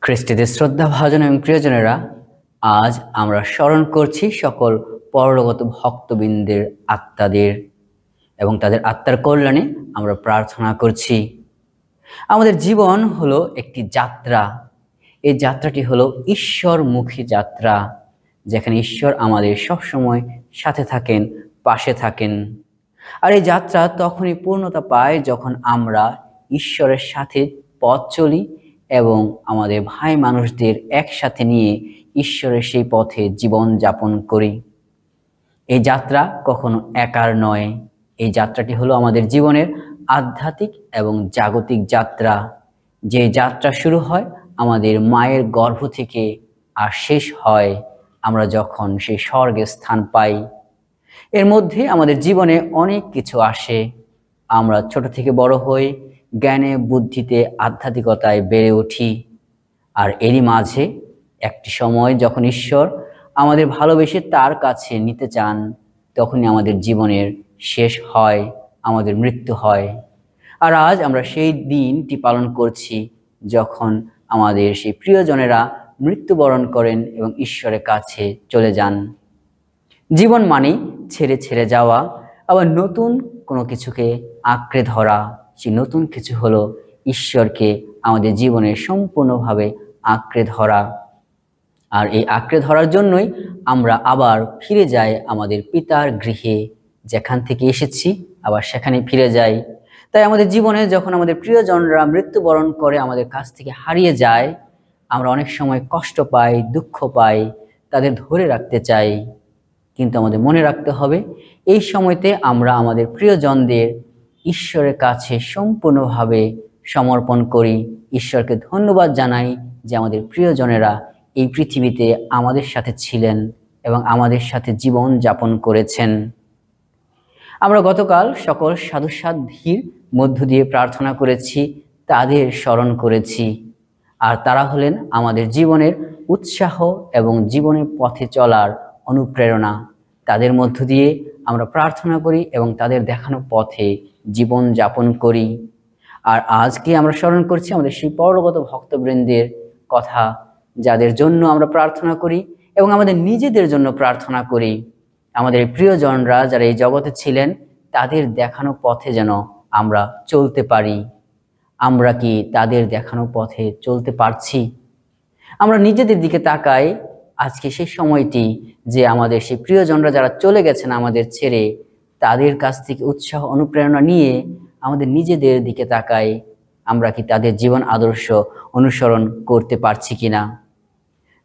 খ্রিস্টীদের শ্রদ্ধাভাজন এবং প্রিয়জনেরা, আজ আমরা স্মরণ করছি সকল পরলোকগত ভক্তবৃন্দের আত্মাদের এবং তাদের আত্মার কল্যাণে আমরা প্রার্থনা করছি। আমাদের জীবন হলো একটি যাত্রা। এই যাত্রাটি হলো ঈশ্বরমুখী যাত্রা, যেখানে ঈশ্বর আমাদের সবসময় সাথে থাকেন, পাশে থাকেন। আর এই যাত্রা তখনই পূর্ণতা পায় যখন আমরা ঈশ্বরের সাথে পথ চলি এবং আমাদের ভাই মানুষদের একসাথে নিয়ে ঈশ্বরের সেই পথে জীবন যাপন করি। এই যাত্রা কখনো একার নয়। এই যাত্রাটি হলো আমাদের জীবনের আধ্যাত্মিক এবং জাগতিক যাত্রা, যে যাত্রা শুরু হয় আমাদের মায়ের গর্ভ থেকে আর শেষ হয় আমরা যখন সেই স্বর্গে স্থান পাই। এর মধ্যে আমাদের জীবনে অনেক কিছু আসে। আমরা ছোট থেকে বড় হই, জ্ঞানে বুদ্ধিতে আধ্যাত্মিকতায় বেড়ে উঠি। আর এরই মাঝে একটি সময় যখন ঈশ্বর আমাদের ভালোবেসে তার কাছে নিতে চান, তখনই আমাদের জীবনের শেষ হয়, আমাদের মৃত্যু হয়। আর আজ আমরা সেই দিনটি পালন করছি যখন আমাদের সেই প্রিয়জনেরা মৃত্যুবরণ করেন এবং ঈশ্বরের কাছে চলে যান। জীবন মানে ছেড়ে ছেড়ে যাওয়া, আবার নতুন কোনো কিছুকে আঁকড়ে ধরা। সেই নতুন কিছু হলো ঈশ্বরকে আমাদের জীবনে সম্পূর্ণভাবে আঁকড়ে ধরা। আর এই আঁকড়ে ধরার জন্যই আমরা আবার ফিরে যাই আমাদের পিতার গৃহে, যেখান থেকে এসেছি আবার সেখানে ফিরে যাই। তাই আমাদের জীবনে যখন আমাদের প্রিয়জনরা মৃত্যুবরণ করে, আমাদের কাছ থেকে হারিয়ে যায়, আমরা অনেক সময় কষ্ট পাই, দুঃখ পাই, তাদের ধরে রাখতে চাই। কিন্তু আমাদের মনে রাখতে হবে, এই সময়তে আমরা আমাদের প্রিয়জনদের ঈশ্বরের কাছে সম্পূর্ণভাবে সমর্পণ করি, ঈশ্বরকে ধন্যবাদ জানাই যে আমাদের প্রিয়জনেরা এই পৃথিবীতে আমাদের সাথে ছিলেন এবং আমাদের সাথে জীবন যাপন করেছেন। আমরা গতকাল সকল সাধুসাধ্যীর মধ্য দিয়ে প্রার্থনা করেছি, তাদের স্মরণ করেছি। আর তারা হলেন আমাদের জীবনের উৎসাহ এবং জীবনের পথে চলার অনুপ্রেরণা। তাদের মধ্য দিয়ে আমরা প্রার্থনা করি এবং তাদের দেখানো পথে জীবন যাপন করি। আর আজকে আমরা স্মরণ করছি আমাদের সেই পরলোকগত ভক্তবৃন্দের কথা, যাদের জন্য আমরা প্রার্থনা করি এবং আমাদের নিজেদের জন্য প্রার্থনা করি। আমাদের প্রিয়জনরা যারা এই জগতে ছিলেন, তাদের দেখানো পথে যেন আমরা চলতে পারি। আমরা কি তাদের দেখানো পথে চলতে পারছি? আমরা নিজেদের দিকে তাকাই। আজকে সেই সময়টি যে আমাদের সেই প্রিয়জনরা যারা চলে গেছেন আমাদের ছেড়ে, তাদের কাছ থেকে উৎসাহ অনুপ্রেরণা নিয়ে আমাদের নিজেদের দিকে তাকাই। আমরা কি তাদের জীবন আদর্শ অনুসরণ করতে পারছি কিনা?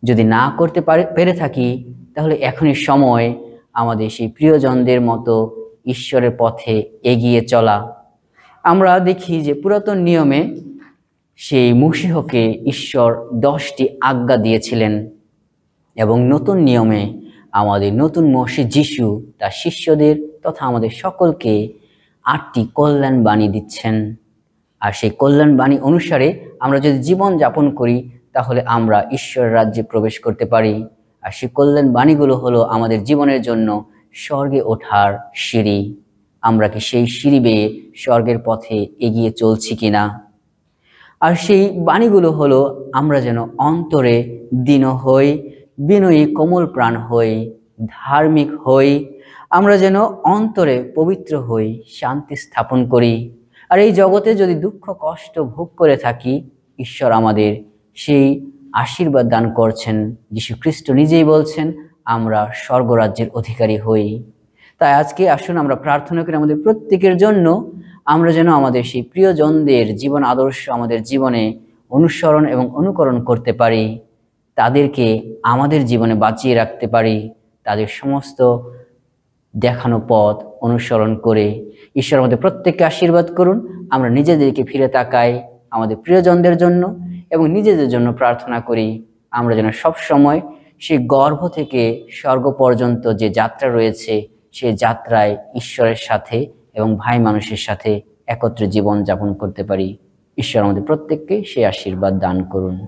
যদি না করতে পেরে থাকি, তাহলে এখনই সময় আমাদের সেই প্রিয়জনদের মতো ঈশ্বরের পথে এগিয়ে চলা। আমরা দেখি যে পুরাতন নিয়মে সেই মশীহকে ঈশ্বর 10টি আজ্ঞা দিয়েছিলেন এবং নতুন নিয়মে আমাদের নতুন মশী যিশু তার শিষ্যদের তথা আমাদের সকলকে 8টি কল্যাণ বাণী দিচ্ছেন। আর সেই কল্যাণ বাণী অনুসারে আমরা যদি জীবন যাপন করি, তাহলে আমরা ঈশ্বরের রাজ্যে প্রবেশ করতে পারি। আর সেই কল্যাণ বাণীগুলো হলো আমাদের জীবনের জন্য স্বর্গে ওঠার সিঁড়ি। আমরা কি সেই সিঁড়ি বেয়ে স্বর্গের পথে এগিয়ে চলছি কিনা? আর সেই বাণীগুলো হলো আমরা যেন অন্তরে দীন হই, বিনয়ী কোমল প্রাণ হই, ধার্মিক হই। আমরা যেন অন্তরে পবিত্র হই, শান্তি স্থাপন করি। আর এই জগতে যদি দুঃখ কষ্ট ভোগ করে থাকি, ঈশ্বর আমাদের সেই আশীর্বাদ দান করছেন। যীশু খ্রিস্ট নিজেই বলছেন আমরা স্বর্গরাজ্যের অধিকারী হই। তাই আজকে আসুন আমরা প্রার্থনা করি আমাদের প্রত্যেকের জন্য, আমরা যেন আমাদের সেই প্রিয়জনদের জীবন আদর্শ আমাদের জীবনে অনুসরণ এবং অনুকরণ করতে পারি, তাদেরকে আমাদের জীবনে বাঁচিয়ে রাখতে পারি, তাদের সমস্ত দেখানো পথ অনুসরণ করে। ঈশ্বর আমাদের প্রত্যেককে আশীর্বাদ করুন। আমরা নিজেদেরকে ফিরে তাকাই আমাদের প্রিয়জনদের জন্য এবং নিজেদের জন্য প্রার্থনা করি, আমরা যেন সব সময় সেই গর্ভ থেকে স্বর্গ পর্যন্ত যে যাত্রা রয়েছে, সেই যাত্রায় ঈশ্বরের সাথে এবং ভাই মানুষের সাথে একত্রে জীবন যাপন করতে পারি। ঈশ্বর আমাদের প্রত্যেককে সেই আশীর্বাদ দান করুন।